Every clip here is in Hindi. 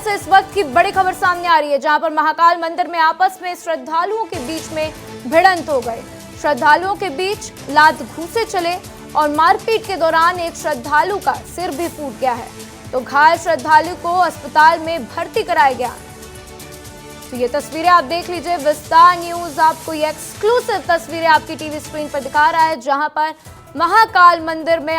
से इस वक्त की बड़ी खबर सामने आ रही है, जहां पर महाकाल मंदिर में आपस में श्रद्धालुओं के बीच में भिड़ंत हो गए। श्रद्धालुओं के बीच लात घूंसे चले और मारपीट के दौरान एक श्रद्धालु का सिर भी फूट गया है, तो घायल श्रद्धालु को अस्पताल में भर्ती कराया गया। तो ये तस्वीरें आप देख लीजिए, विस्तार न्यूज आपको ये एक्सक्लूसिव तस्वीरें आपकी टीवी स्क्रीन पर दिखा रहा है, जहां पर महाकाल मंदिर में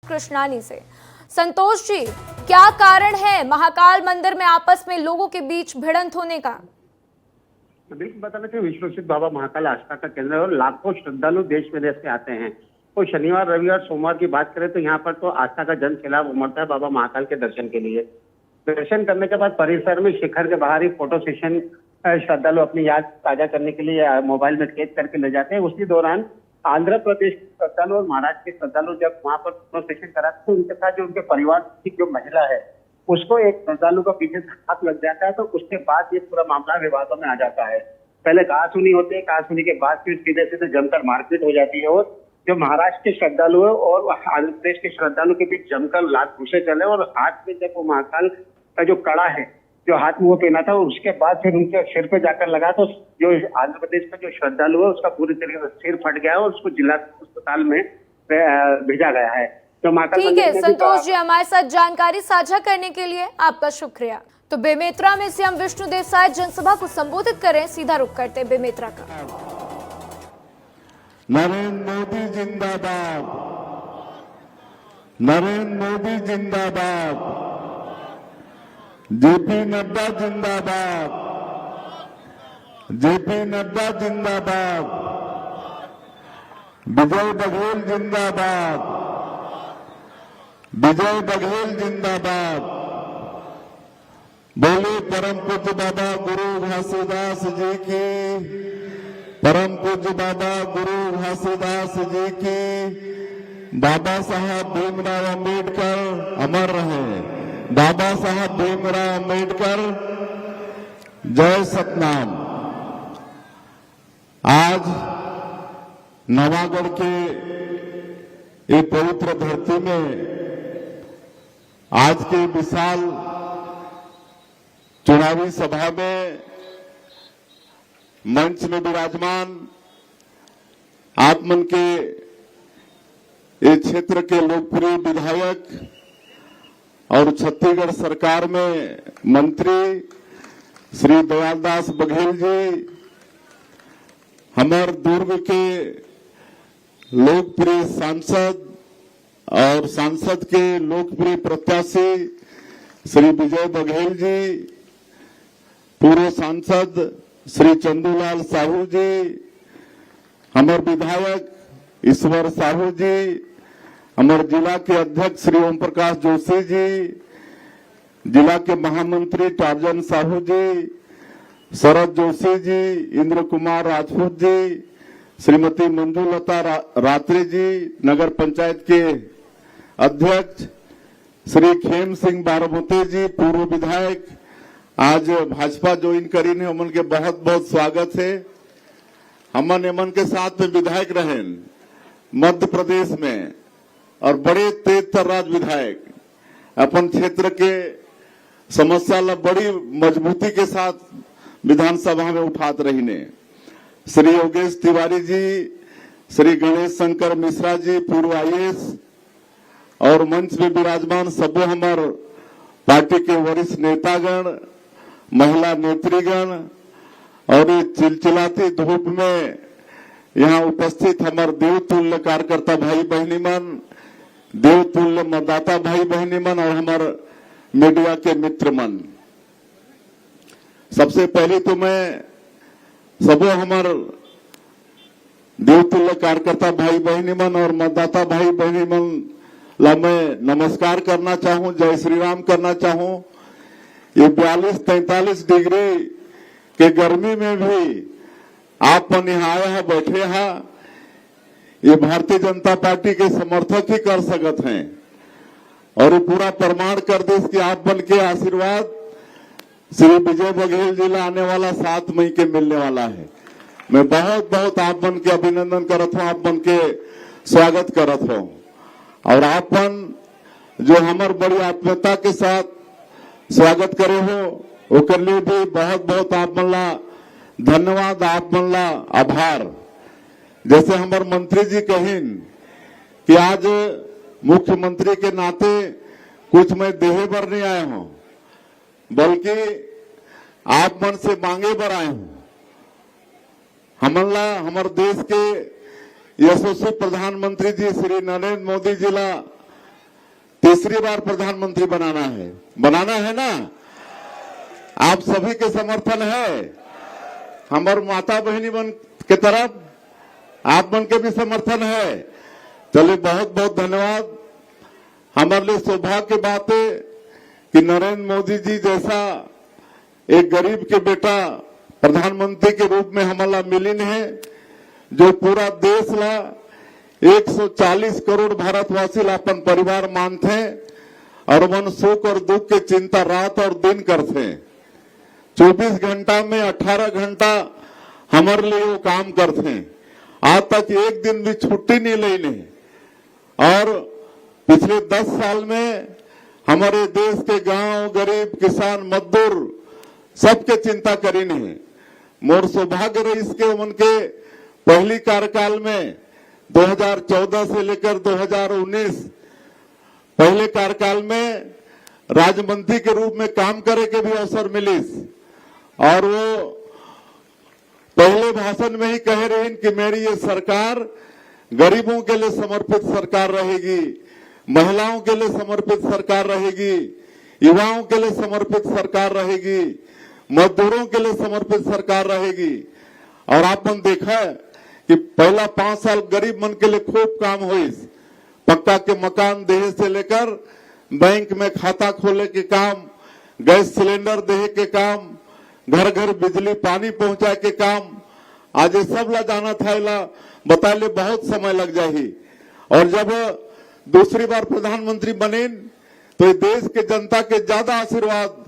कृष्णानी से। संतोष जी, क्या कारण है महाकाल मंदिर में आपस में लोगों के बीच भिड़ंत होने का? बिल्कुल बताना चाहिए, विश्व प्रसिद्ध बाबा महाकाल आस्था का केंद्र है और लाखों श्रद्धालु देश विदेश से आते हैं। तो शनिवार, रविवार, सोमवार की बात करें तो यहाँ पर तो आस्था का जन सैलाब उमड़ता है बाबा महाकाल के दर्शन के लिए। दर्शन करने के बाद परिसर में शिखर के बाहर ही फोटो सेशन श्रद्धालु अपनी याद ताजा करने के लिए मोबाइल में कैद करके ले जाते हैं। उसी दौरान आंध्र प्रदेश के श्रद्धालु और महाराष्ट्र के श्रद्धालु जब वहां पर फोटो सेशन कराते तो उनके साथ जो उनके परिवार की जो महिला है उसको एक श्रद्धालु का पीछे से हाथ लग जाता है, तो उसके बाद ये पूरा मामला विवादों में आ जाता है। पहले कहासुनी होती है, कहासुनी के बाद फिर सीधे सीधे जमकर मारपीट हो जाती है और जो महाराष्ट्र के श्रद्धालु है और आंध्र प्रदेश के श्रद्धालु के बीच जमकर लात घुसे चले और हाथ में जब वो महाकाल का जो कड़ा है जो हाथ में वो पहना था उसके बाद फिर उनके सिर पे जाकर लगा, तो जो आंध्र प्रदेश का जो श्रद्धालु है उसका पूरी तरीके से सिर फट गया और उसको जिला अस्पताल में भेजा गया है। तो महाकाल ठीक है संतोष जी, हमारे साथ जानकारी साझा करने के लिए आपका शुक्रिया। तो बेमेतरा में सीएम विष्णु देसाई जनसभा को संबोधित करें, सीधा रुख करते हैं बेमेतरा का। नरेंद्र मोदी जिंदाबाद, नरेंद्र मोदी जिंदाबाद, जेपी नड्डा जिंदाबाद, जेपी नड्डा जिंदाबाद, विजय बघेल जिंदाबाद, विजय बघेल जिंदाबाद। बोले परम पूज्य बाबा गुरु घासीदास जी की, परम पूज्य बाबा गुरु घासीदास जी की। बाबा साहब भीमराव अंबेडकर अमर रहे, बाबा साहब भीमराव अंबेडकर, जय सतनाम। आज नवागढ़ के एक पवित्र धरती में आज के विशाल चुनावी सभा में मंच में विराजमान आप मन के इस क्षेत्र के लोकप्रिय विधायक और छत्तीसगढ़ सरकार में मंत्री श्री दयालदास बघेल जी, हमारे दुर्ग के लोकप्रिय सांसद और सांसद के लोकप्रिय प्रत्याशी श्री विजय बघेल जी, पूर्व सांसद श्री चंदूलाल साहू जी, हमारे विधायक ईश्वर साहू जी, हमारे जिला के अध्यक्ष श्री ओम प्रकाश जोशी जी, जिला के महामंत्री टार्जन साहू जी, शरद जोशी जी, इंद्र कुमार राजपूत जी, श्रीमती मंजूलता रात्रि जी, नगर पंचायत के अध्यक्ष श्री खेम सिंह बाराबोते जी, पूर्व विधायक आज भाजपा ज्वाइन करी ने, हमन के बहुत बहुत स्वागत है। हमन एमन के साथ में विधायक रहे मध्य प्रदेश में और बड़े तेज तर्राज विधायक अपन क्षेत्र के समस्या ला बड़ी मजबूती के साथ विधानसभा में उठात रही ने। श्री योगेश तिवारी जी, श्री गणेश शंकर मिश्रा जी, पूर्व आईएएस और मंच में विराजमान सब हमार पार्टी के वरिष्ठ नेतागण, महिला नेत्रीगण और चिलचिलाती धूप में यहाँ उपस्थित हमार देवतुल्य कार्यकर्ता भाई बहनी मन, देवतुल्य मतदाता भाई बहनी मन और हमार मीडिया के मित्र मन, सबसे पहले तो मैं सबो हमार देवतुल्य कार्यकर्ता भाई बहनी मन और मतदाता भाई बहनी मन ला मैं नमस्कार करना चाहूं, जय श्री राम करना चाहूं। ये 42-43 डिग्री के गर्मी में भी आप मन यहाँ आए हैं, बैठे हैं, ये भारतीय जनता पार्टी के समर्थक ही कर सकते हैं और ये पूरा प्रमाण कर दे कि आप मन के आशीर्वाद श्री विजय बघेल जी ला आने वाला 7 मई के मिलने वाला है। मैं बहुत बहुत आप मन के अभिनंदन करत हूँ, आप मन के स्वागत करत हूँ और आप मन जो हमार बड़ी आत्मीयता के साथ स्वागत करे हो ओकर लिए भी बहुत बहुत आप मन ला धन्यवाद, आप मन ला आभार। जैसे हमारे मंत्री जी कहिन कि आज मुख्यमंत्री के नाते कुछ मैं देहे बर नहीं आया हूं, बल्कि आप मन से मांगे बर आए हूं। हमला हमारे देश के यशस्वी प्रधानमंत्री जी श्री नरेंद्र मोदी जी ला तीसरी बार प्रधानमंत्री बनाना है ना? आप सभी के समर्थन है, हमारे माता बहनी मन के तरफ आप मन के भी समर्थन है। चलिए बहुत बहुत धन्यवाद। हमारे लिए सौभाग्य की बात है कि नरेंद्र मोदी जी जैसा एक गरीब के बेटा प्रधानमंत्री के रूप में हमारा मिलिन है, जो पूरा देश ला 140 करोड़ भारतवासी ला अपन परिवार मानते हैं और मन सुख और दुख के चिंता रात और दिन करते हैं। 24 घंटा में 18 घंटा हमारे लिए वो काम करते हैं। आज तक एक दिन भी छुट्टी नहीं लेने और पिछले 10 साल में हमारे देश के गांव, गरीब, किसान, मजदूर सबके चिंता करी नहीं। मोर सौभाग्य रही इसके उनके पहली कार्यकाल में 2014 से लेकर 2019 पहले कार्यकाल में राज्य मंत्री के रूप में काम करे के भी अवसर मिली और वो पहले भाषण में ही कह रहे हैं कि मेरी ये सरकार गरीबों के लिए समर्पित सरकार रहेगी, महिलाओं के लिए समर्पित सरकार रहेगी, युवाओं के लिए समर्पित सरकार रहेगी, मजदूरों के लिए समर्पित सरकार रहेगी। और आपने देखा है कि पहला 5 साल गरीब मन के लिए खूब काम हुई, पक्का के मकान देहे से लेकर बैंक में खाता खोले के काम, गैस सिलेंडर देहे के काम, घर घर बिजली पानी पहुंचाए के काम, आज ये सब ला जाना था ला बता ले बहुत समय लग जाही। और जब दूसरी बार प्रधानमंत्री बने तो ये देश के जनता के ज्यादा आशीर्वाद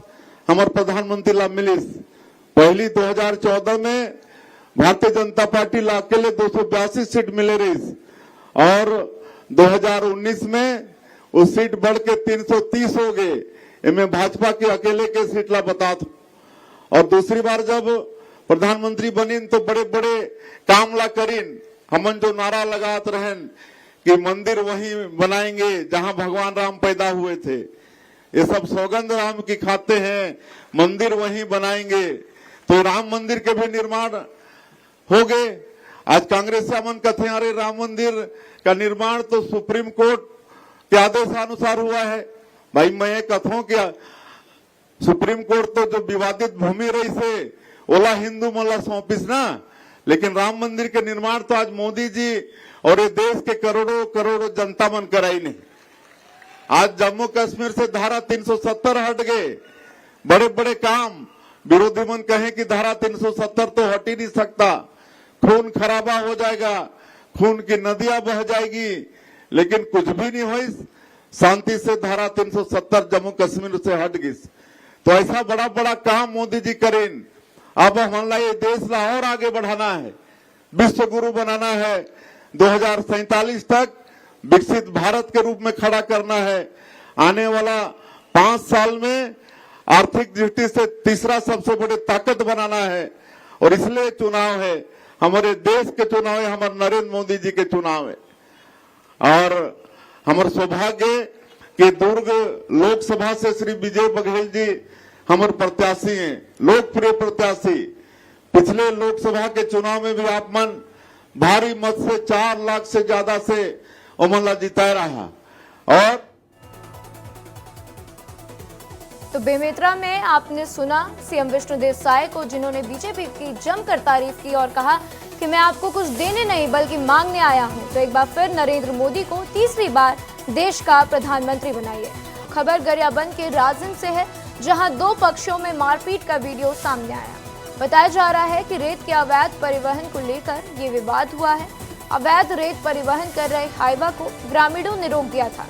हमारे प्रधानमंत्री ला मिलिस। पहली 2014 में भारतीय जनता पार्टी ला अकेले 282 सीट मिले रही और 2019 में वो सीट बढ़ के 330 हो गए। इनमें भाजपा के अकेले के सीट ला बता। और दूसरी बार जब प्रधानमंत्री बनीन तो बड़े बड़े काम ला करीन। हमन जो नारा लगात रहन कि मंदिर वहीं बनाएंगे जहां भगवान राम पैदा हुए थे, ये सब सौगंध राम की खाते हैं, मंदिर वहीं बनाएंगे। तो राम मंदिर के भी निर्माण हो गए। आज कांग्रेस मन कहते हैं अरे राम मंदिर का निर्माण तो सुप्रीम कोर्ट के आदेशानुसार हुआ है। भाई मैं कहता हूं कि सुप्रीम कोर्ट तो जो विवादित भूमि रही से ओला हिंदू मला सौंपिस ना, लेकिन राम मंदिर के निर्माण तो आज मोदी जी और ये देश के करोड़ों करोड़ों जनता मन कराई नहीं। आज जम्मू कश्मीर से धारा 370 हट गए, बड़े बड़े काम। विरोधी मन कहे कि धारा 370 तो हट ही नहीं सकता, खून खराबा हो जाएगा, खून की नदियां बह जाएगी, लेकिन कुछ भी नहीं हुई। शांति से धारा 370 जम्मू कश्मीर से हट गई। तो ऐसा बड़ा बड़ा काम मोदी जी करें। अब हमारा ये देश ला और आगे बढ़ाना है, विश्व गुरु बनाना है, 2047 तक विकसित भारत के रूप में खड़ा करना है। आने वाला 5 साल में आर्थिक दृष्टि से तीसरा सबसे बड़ी ताकत बनाना है और इसलिए चुनाव है, हमारे देश के चुनाव है, हमारे नरेंद्र मोदी जी के चुनाव है। और हमारे सौभाग्य कि दुर्ग लोकसभा से श्री विजय बघेल जी हमारे प्रत्याशी हैं, लोकप्रिय प्रत्याशी। पिछले लोकसभा के चुनाव में भी आप मन भारी मत से 4 लाख से ज्यादा से उमला जिताया रहा। और तो बेमेतरा में आपने सुना सीएम विष्णुदेव साय को, जिन्होंने बीजेपी की जमकर तारीफ की और कहा कि मैं आपको कुछ देने नहीं बल्कि मांगने आया हूं। तो एक बार फिर नरेंद्र मोदी को तीसरी बार देश का प्रधानमंत्री बनाइए। खबर गरियाबंद के राजन से है, जहां 2 पक्षों में मारपीट का वीडियो सामने आया। बताया जा रहा है कि रेत के अवैध परिवहन को लेकर ये विवाद हुआ है। अवैध रेत परिवहन कर रहे हाईवा को ग्रामीणों ने रोक दिया था,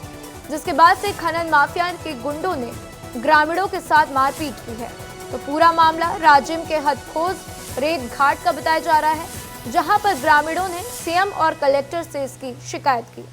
जिसके बाद से खनन माफिया के गुंडों ने ग्रामीणों के साथ मारपीट की है। तो पूरा मामला राजिम के हथखोज रेत घाट का बताया जा रहा है, जहां पर ग्रामीणों ने सीएम और कलेक्टर से इसकी शिकायत की।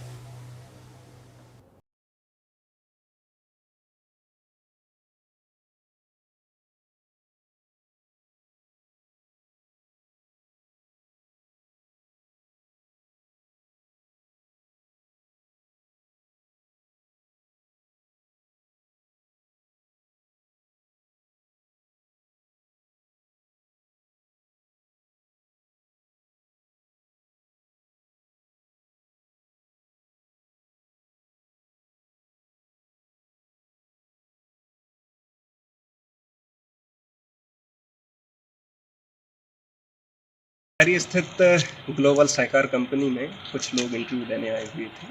शहरी स्थित ग्लोबल साइकार कंपनी में कुछ लोग इंटरव्यू देने आए हुए थे।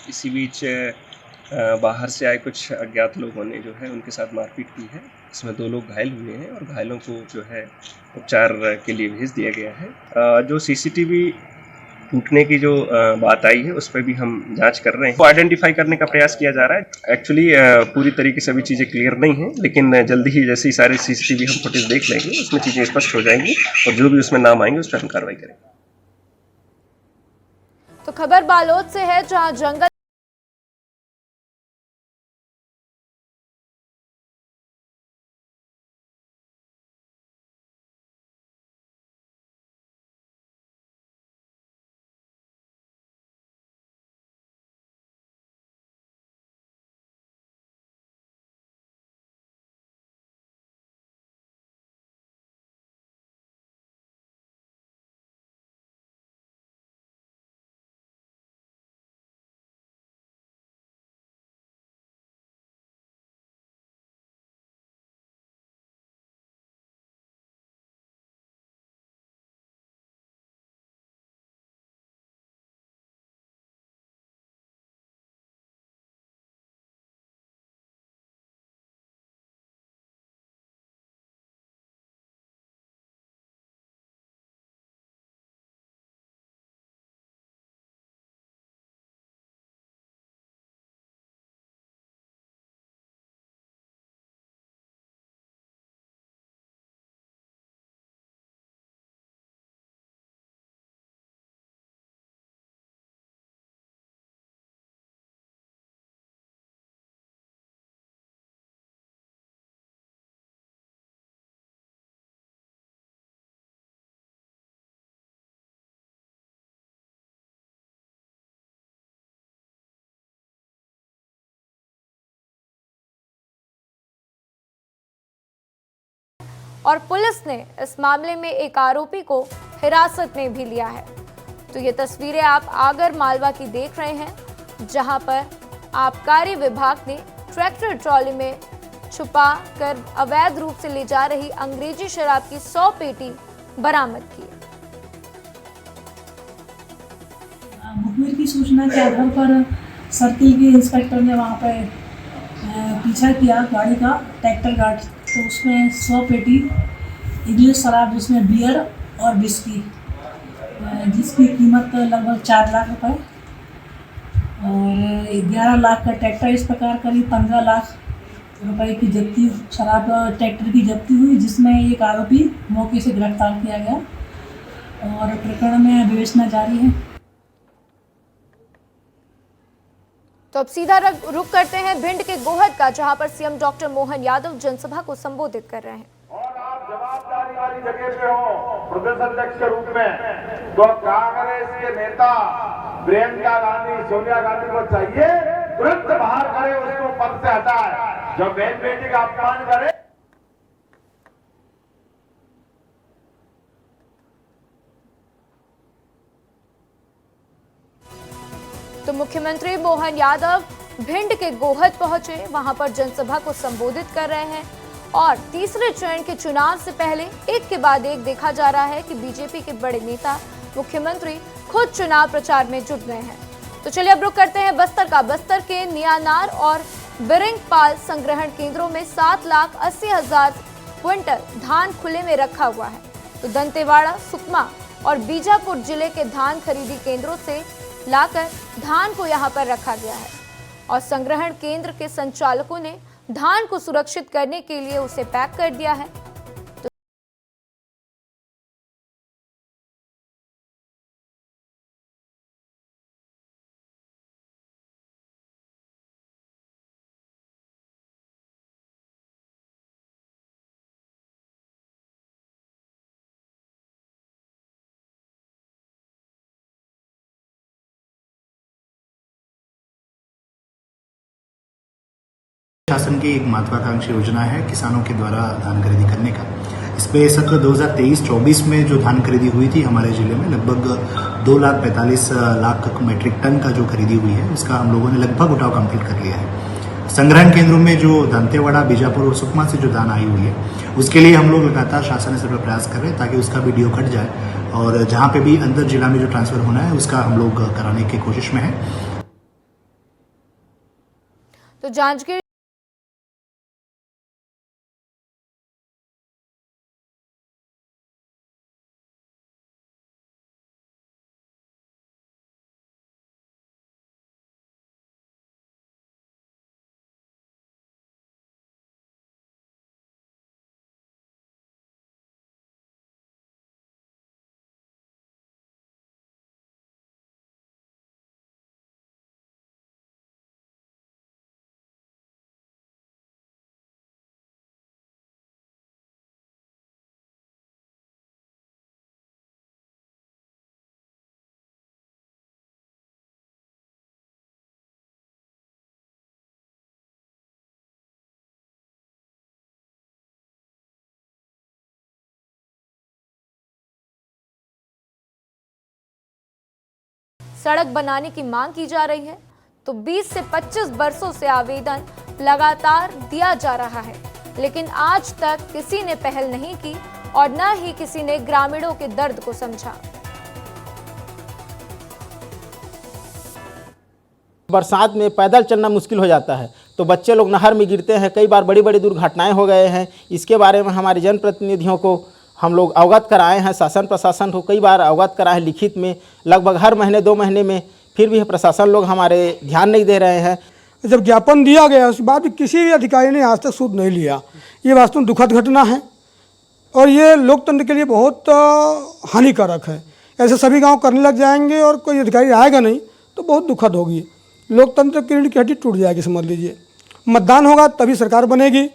इसी बीच बाहर से आए कुछ अज्ञात लोगों ने जो है उनके साथ मारपीट की है। इसमें 2 लोग घायल हुए हैं और घायलों को जो है उपचार के लिए भेज दिया गया है। जो सीसीटीवी टूटने की जो बात आई है उस पर भी हम जांच कर रहे हैं। तो आइडेंटिफाई करने का प्रयास किया जा रहा है। एक्चुअली पूरी तरीके से अभी चीज़ें क्लियर नहीं हैं, लेकिन जल्दी ही जैसे ही सारे सीसीटीवी हम फुटेज देख लेंगे उसमें चीज़ें स्पष्ट हो जाएंगी और जो भी उसमें नाम आएंगे उस पर हम कार्रवाई करेंगे। तो खबर बालोद से है, जहां जंगल और पुलिस ने इस मामले में एक आरोपी को हिरासत में भी लिया है। तो ये तस्वीरें आप आगर मालवा की देख रहे हैं, जहां पर आबकारी विभाग ने ट्रैक्टर ट्रॉली में छुपा कर अवैध रूप से ले जा रही अंग्रेजी शराब की 100 पेटी बरामद की। मुखबिर की सूचना के आधार पर सर्किल के इंस्पेक्टर ने वहाँ पे पीछा किया गाड़ी का, ट्रैक्टर गार्ड, तो उसमें 100 पेटी इंग्लिश शराब, जिसमें बियर और विस्की, जिसकी कीमत लगभग 4 लाख रुपए और 11 लाख का ट्रैक्टर, इस प्रकार करीब 15 लाख रुपए की जब्ती शराब ट्रैक्टर की जब्ती हुई, जिसमें एक आरोपी मौके से गिरफ्तार किया गया और प्रकरण में विवेचना जारी है। तो अब सीधा रुख करते हैं भिंड के गोहद का, जहां पर सीएम डॉक्टर मोहन यादव जनसभा को संबोधित कर रहे हैं। और आप जवाबदारी वाली जगह पे हो प्रदेश अध्यक्ष के रूप में, तो कांग्रेस के नेता प्रियंका गांधी, सोनिया गांधी को चाहिए तुरंत बाहर करे, उसको पद से हटाए, जो बहन बेटी का अपमान करे। तो मुख्यमंत्री मोहन यादव भिंड के गोहद पहुंचे, वहां पर जनसभा को संबोधित कर रहे हैं और तीसरे चरण के चुनाव से पहले एक के बाद एक देखा जा रहा है कि बीजेपी के बड़े नेता मुख्यमंत्री खुद चुनाव प्रचार में जुट गए हैं। तो चलिए अब रुक करते हैं बस्तर का। बस्तर के नियानार और बिरिंगपाल संग्रहण केंद्रों में 7,80,000 क्विंटल धान खुले में रखा हुआ है। तो दंतेवाड़ा, सुकमा और बीजापुर जिले के धान खरीदी केंद्रों से लाकर धान को यहां पर रखा गया है और संग्रहण केंद्र के संचालकों ने धान को सुरक्षित करने के लिए उसे पैक कर दिया है। शासन की एक महत्वाकांक्षी योजना है किसानों के द्वारा धान खरीदी करने का। इस पे सत्र 2023-24 में जो धान खरीदी हुई थी हमारे जिले में लगभग 2,45,00,000 मीट्रिक टन का जो खरीदी हुई है उसका हम लोगों ने लगभग उठाव कंप्लीट कर लिया है। संग्रहण केंद्रों में जो दंतेवाड़ा, बीजापुर और सुकमा से जो धान आई हुई है उसके लिए हम लोग लगातार शासन स्तर पर प्रयास कर रहे हैं ताकि उसका भी डीओ कट जाए और जहाँ पे भी अंदर जिला में जो ट्रांसफर होना है उसका हम लोग कराने की कोशिश में है। तो जांजगीर सड़क बनाने की मांग की जा रही है। तो 20 से 25 वर्षों से आवेदन लगातार दिया जा रहा है, लेकिन आज तक किसी ने पहल नहीं की और न ही किसी ने ग्रामीणों के दर्द को समझा। बरसात में पैदल चलना मुश्किल हो जाता है तो बच्चे लोग नहर में गिरते हैं, कई बार बड़ी बड़ी दुर्घटनाएं हो गए हैं। इसके बारे में हमारे जनप्रतिनिधियों को हम लोग अवगत कराए हैं, शासन प्रशासन को कई बार अवगत कराए हैं लिखित में, लगभग हर महीने 2 महीने में, फिर भी प्रशासन लोग हमारे ध्यान नहीं दे रहे हैं। जब ज्ञापन दिया गया उसके बाद भी किसी भी अधिकारी ने आज तक सुध नहीं लिया। ये वास्तव में दुखद घटना है और ये लोकतंत्र के लिए बहुत हानिकारक है। ऐसे सभी गांव करने लग जाएंगे और कोई अधिकारी आएगा नहीं तो बहुत दुखद होगी। लोकतंत्र की रीढ़ की हड्डी टूट जाएगी, समझ लीजिए। मतदान होगा तभी सरकार बनेगी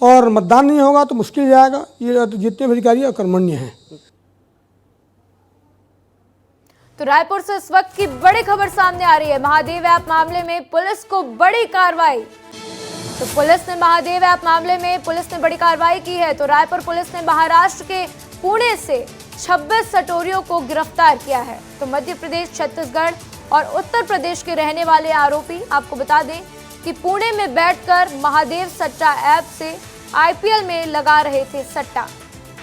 और मतदान नहीं होगा तो मुश्किल जाएगा। ये जितने भी अधिकारी अकर्मण्य हैं। तो रायपुर से इस वक्त की बड़ी खबर सामने आ रही है। महादेव ऐप मामले में पुलिस को बड़ी कार्रवाई। तो पुलिस ने महादेव ऐप मामले में बड़ी कार्रवाई की है। तो रायपुर पुलिस ने महाराष्ट्र के पुणे से 26 सटोरियों को गिरफ्तार किया है। तो मध्य प्रदेश, छत्तीसगढ़ और उत्तर प्रदेश के रहने वाले आरोपी, आपको बता दें कि पुणे में बैठकर महादेव सट्टा ऐप से आईपीएल में लगा रहे थे सट्टा।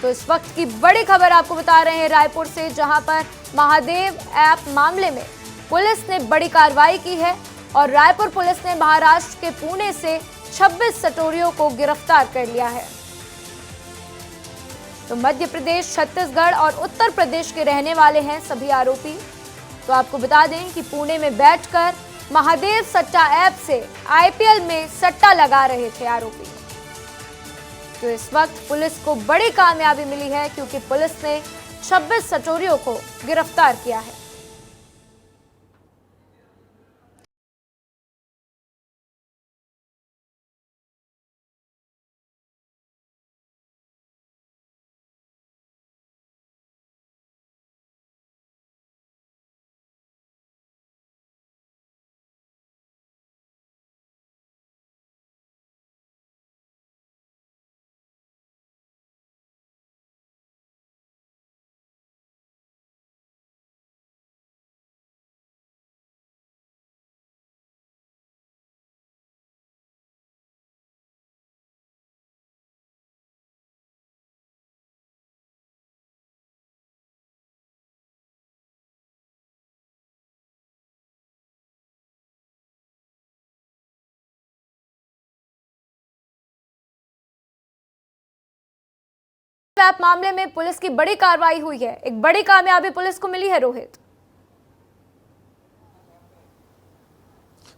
तो इस वक्त की बड़ी खबर आपको बता रहे हैं रायपुर से, जहां पर महादेव ऐप मामले में पुलिस ने बड़ी कार्रवाई की है और रायपुर पुलिस ने महाराष्ट्र के पुणे से 26 सटोरियों को गिरफ्तार कर लिया है। तो मध्य प्रदेश, छत्तीसगढ़ और उत्तर प्रदेश के रहने वाले हैं सभी आरोपी। तो आपको बता दें कि पुणे में बैठकर महादेव सट्टा ऐप से आईपीएल में सट्टा लगा रहे थे आरोपी। तो इस वक्त पुलिस को बड़ी कामयाबी मिली है क्योंकि पुलिस ने 26 सटोरियों को गिरफ्तार किया है। ऐप मामले में पुलिस की बड़ी कार्रवाई हुई है। एक बड़ी कामयाबी पुलिस को मिली है रोहित।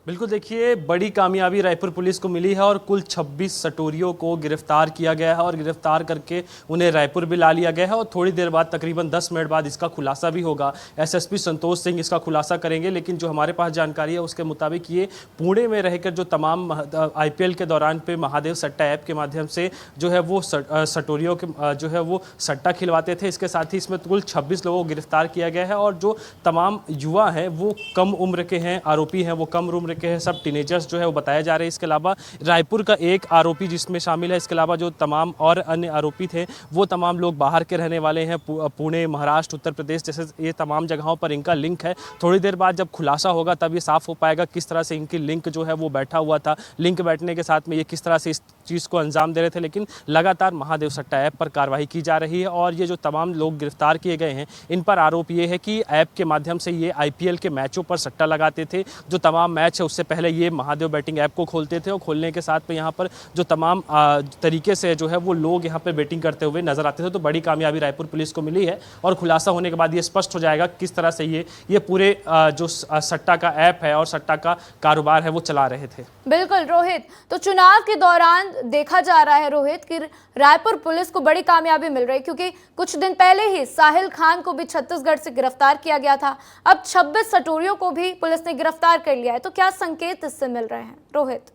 बिल्कुल, देखिए बड़ी कामयाबी रायपुर पुलिस को मिली है और कुल 26 सटोरियों को गिरफ्तार किया गया है और गिरफ्तार करके उन्हें रायपुर भी ला लिया गया है और थोड़ी देर बाद तकरीबन 10 मिनट बाद इसका खुलासा भी होगा। एसएसपी संतोष सिंह इसका खुलासा करेंगे, लेकिन जो हमारे पास जानकारी है उसके मुताबिक ये पुणे में रहकर जो तमाम आईपीएल के दौरान पे महादेव सट्टा ऐप के माध्यम से जो है वो सटोरियों के जो है वो सट्टा खिलवाते थे। इसके साथ ही इसमें कुल 26 लोगों को गिरफ्तार किया गया है और जो तमाम युवा हैं वो कम उम्र के हैं, आरोपी हैं वो कम उम्र के हैं, सब टीनेजर्स जो है वो बताए जा रहे हैं। इसके अलावा रायपुर का एक आरोपी जिसमें शामिल है। इसके अलावा जो तमाम और अन्य आरोपी थे वो तमाम लोग बाहर के रहने वाले हैं, पुणे, महाराष्ट्र, उत्तर प्रदेश जैसे ये तमाम जगहों पर इनका लिंक है। थोड़ी देर बाद जब खुलासा होगा तब ये साफ हो पाएगा किस तरह से इनकी लिंक जो है वो बैठा हुआ था। लिंक बैठने के साथ में ये किस तरह से इस चीज़ को अंजाम दे रहे थे। लेकिन लगातार महादेव सट्टा ऐप पर कार्रवाई की जा रही है और ये जो तमाम लोग गिरफ्तार किए गए हैं इन पर आरोप ये है कि ऐप के माध्यम से ये आईपीएल के मैचों पर सट्टा लगाते थे। जो तमाम मैच है उससे पहले ये महादेव बैटिंग ऐप को खोलते थे और खोलने के साथ में यहाँ पर जो तमाम तरीके से जो है वो लोग यहाँ पर बैटिंग करते हुए नजर आते थे। तो बड़ी कामयाबी रायपुर पुलिस को मिली है और खुलासा होने के बाद ये स्पष्ट हो जाएगा किस तरह से ये पूरे जो सट्टा का ऐप है और सट्टा का कारोबार है वो चला रहे थे। बिल्कुल रोहित, तो चुनाव के दौरान देखा जा रहा है रोहित कि रायपुर पुलिस को बड़ी कामयाबी मिल रही है, क्योंकि कुछ दिन पहले ही साहिल खान को भी छत्तीसगढ़ से गिरफ्तार किया गया था। अब 26 सटोरियों को भी पुलिस ने गिरफ्तार कर लिया है। तो क्या संकेत इससे मिल रहे हैं रोहित?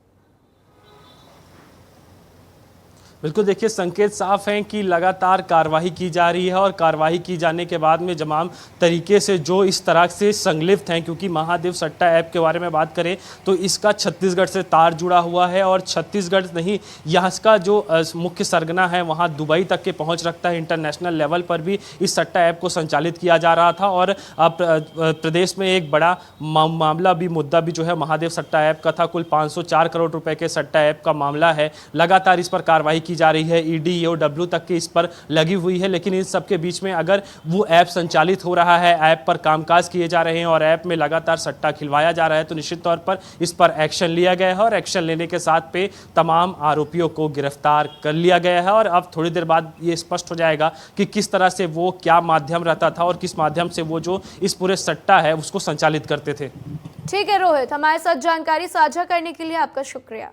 बिल्कुल, देखिए संकेत साफ हैं कि लगातार कार्रवाई की जा रही है और कार्रवाई की जाने के बाद में तमाम तरीके से जो इस तरह से संलिप्त हैं, क्योंकि महादेव सट्टा ऐप के बारे में बात करें तो इसका छत्तीसगढ़ से तार जुड़ा हुआ है और छत्तीसगढ़ नहीं, यहाँ का जो मुख्य सरगना है वहाँ दुबई तक के पहुँच रखता है। इंटरनेशनल लेवल पर भी इस सट्टा ऐप को संचालित किया जा रहा था और प्रदेश में एक बड़ा मामला भी मुद्दा भी जो है महादेव सट्टा ऐप का था। कुल 504 करोड़ रुपए के सट्टा ऐप का मामला है। लगातार इस पर कार्रवाई की जा रही है, ईडी, ईओडब्ल्यू तक की इस पर लगी हुई है। लेकिन इन सब के बीच में अगर वो ऐप संचालित हो रहा है, ऐप पर कामकाज किए जा रहे हैं और ऐप में लगातार सट्टा खिलवाया जा रहा है तो निश्चित तौर पर इस पर एक्शन लिया गया है और एक्शन लेने के साथ पे तमाम आरोपियों को गिरफ्तार कर लिया गया है। और अब थोड़ी देर बाद ये स्पष्ट हो जाएगा कि किस तरह से वो क्या माध्यम रहता था और किस माध्यम से वो जो इस पूरे सट्टा है उसको संचालित करते थे। ठीक है रोहित, हमारे साथ जानकारी साझा करने के लिए आपका शुक्रिया।